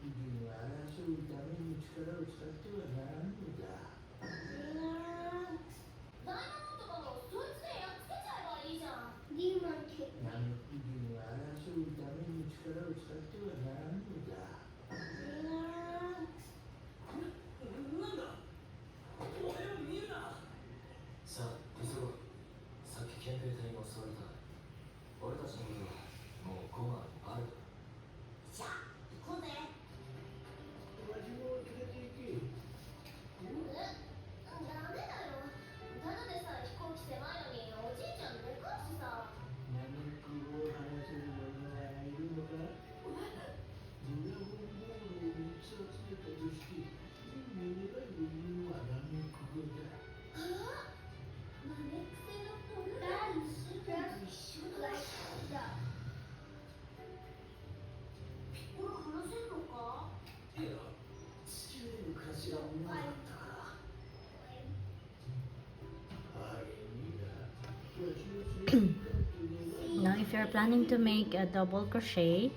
腕を争うために力を使ってはならんのだ。ダイヤモンドとかもそいつでやっつけちゃえばいいじゃん。腕を争うために力を使ってはならんのだ。なんだお前は見るな。さあ急ごう。さっき憲兵隊に襲われた。俺たちの分はもう5万ある。じゃあ行こうぜ。わしも連れて行け。ダメだよ。ただでさえ飛行機狭いのにおじいちゃんでかいしさ。ナメクを話せる者はいるのか。ドラゴンボールを3つ集めたとして目のない理由はナメク語だ。ナメクセのポルダンスが一緒だ。ピッコロ話せるのか。いや父上の頭はうまかったから。あれにな、わしの正義感というのは Now, if you're planning to make a double crochet,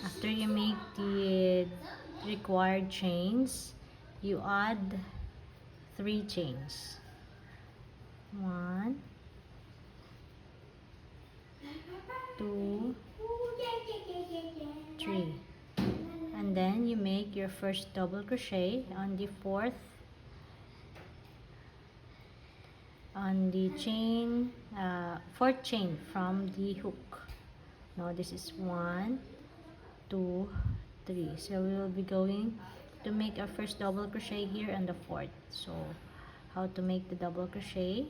after you make the required chains, you add 3 chains. 1, 2, 3. And then you make your first double crochet on the fourth fourth chain from the hook. Now this is 1, 2, 3. So we will be going to make our first double crochet here on the fourth. So how to make the double crochet?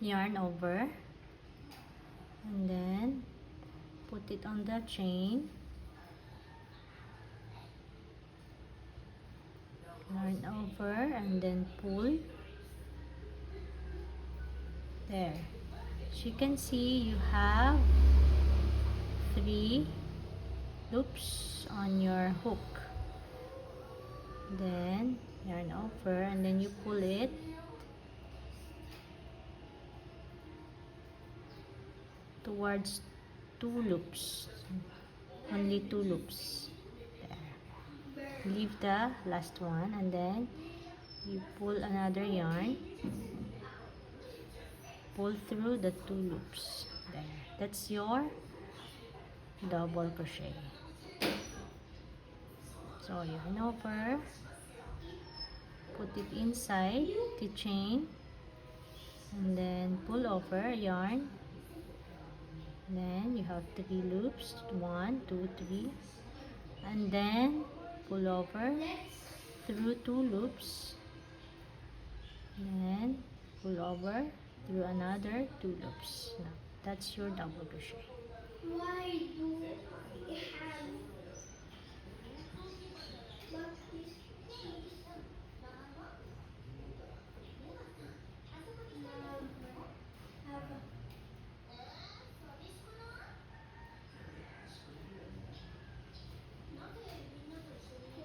Yarn over and then put it on the chain. Yarn over and then pull. There. As you can see, you have 3 loops on your hook. Then yarn over and then you pull it towards 2 loops. Only 2 loops. There. Leave the last one and then you pull another yarn. Pull through the 2 loops. There. That's your double crochet. So yarn over, put it inside the chain and then pull over, yarn. Then you have 3 loops, 1, 2, 3, and then pull over through 2 loops, then pull over through another 2 loops. Now that's your double crochet. Why do we have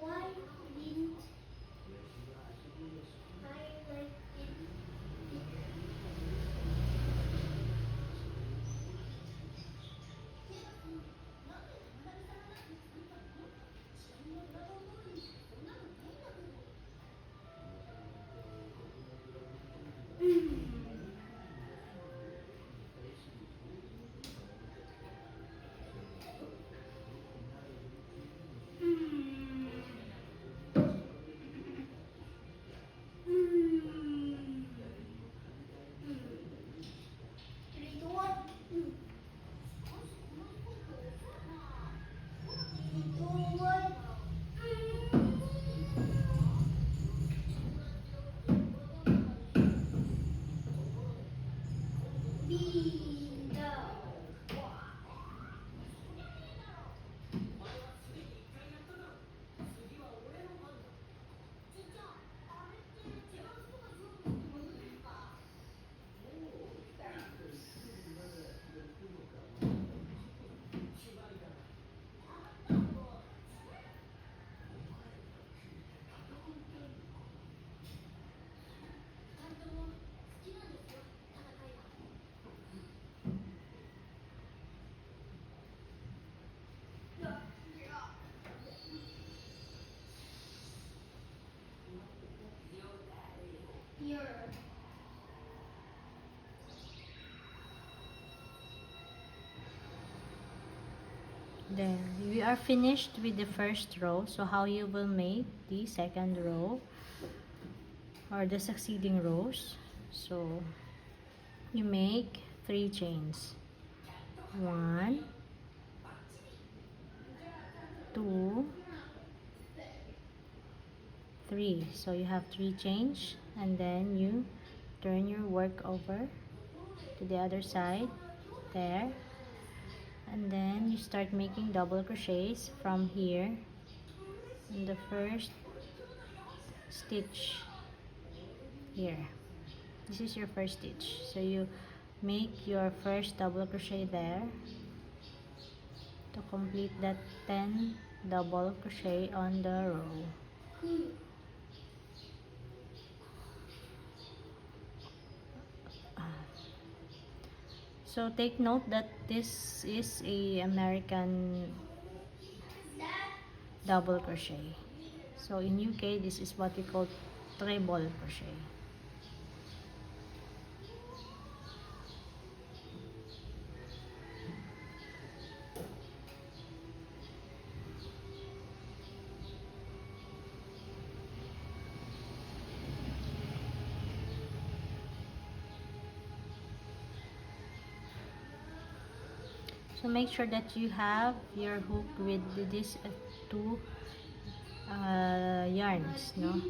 why didn't I like it? There, we are finished with the first row. So how you will make the second row or the succeeding rows. So you make 3 chains. 1, 2, 3. So you have 3 chains, and then you turn your work over to the other side there, and then you start making double crochets from here in the first stitch here. This is your first stitch, so you make your first double crochet there to complete that 10 double crochet on the row. So take note that this is a American double crochet. So in UK, this is what we call treble crochet. So make sure that you have your hook with these 2 yarns, no?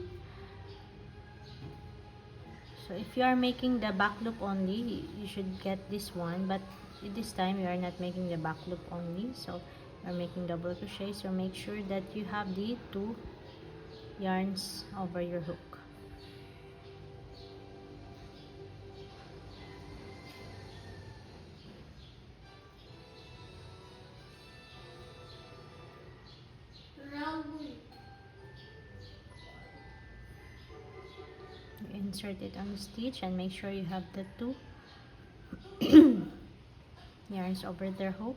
So if you are making the back loop only, you should get this one, but this time you are not making the back loop only, so you are making double crochet. So make sure that you have the 2 yarns over your hook. Insert it on the stitch and make sure you have the 2 yarns over their hook.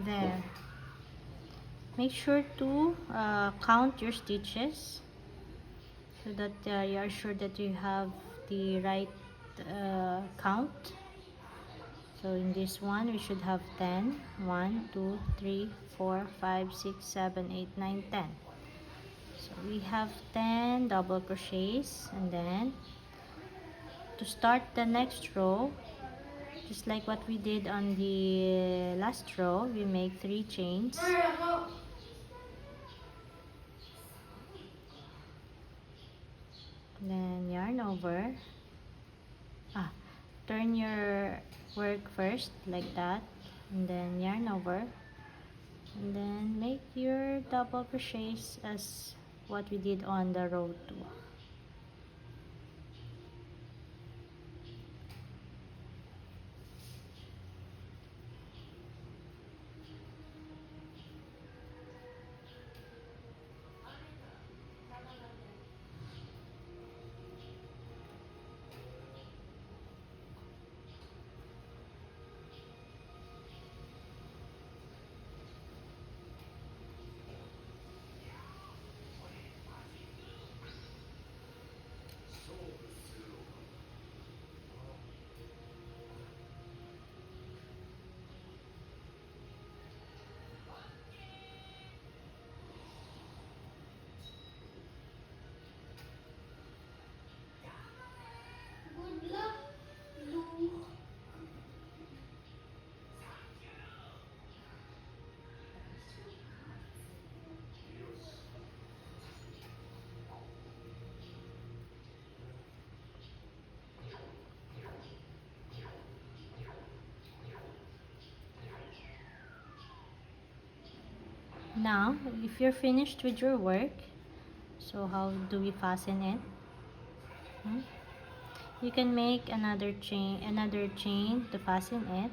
There. Make sure to count your stitches so that you are sure that you have the right count. So in this one, we should have 10. 1, 2, 3, 4, 5, 6, 7, 8, 9, 10. So we have 10 double crochets, and then to start the next row, just like what we did on the last row, we make 3 chains. Then yarn over. Turn your work first like that, and then yarn over, and then make your double crochets as what we did on the row 2. Now, if you're finished with your work, so how do we fasten it? You can make another chain to fasten it,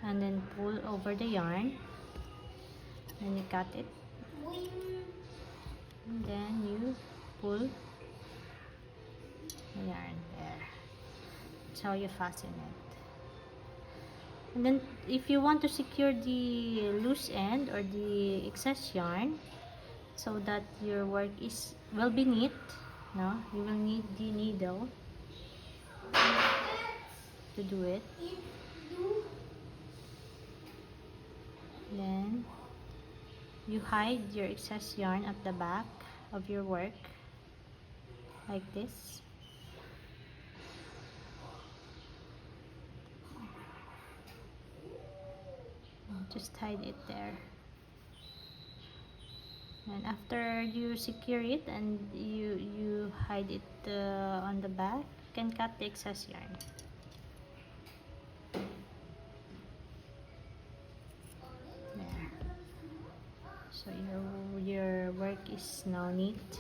and then pull over the yarn, and you cut it, and then you pull the yarn there. That's how you fasten it. And then if you want to secure the loose end or the excess yarn so that your work will be neat, no, you will need the needle to do it. Then you hide your excess yarn at the back of your work like this. Just hide it there. And after you secure it and you hide it on the back, you can cut the excess yarn. There. So your work is now neat.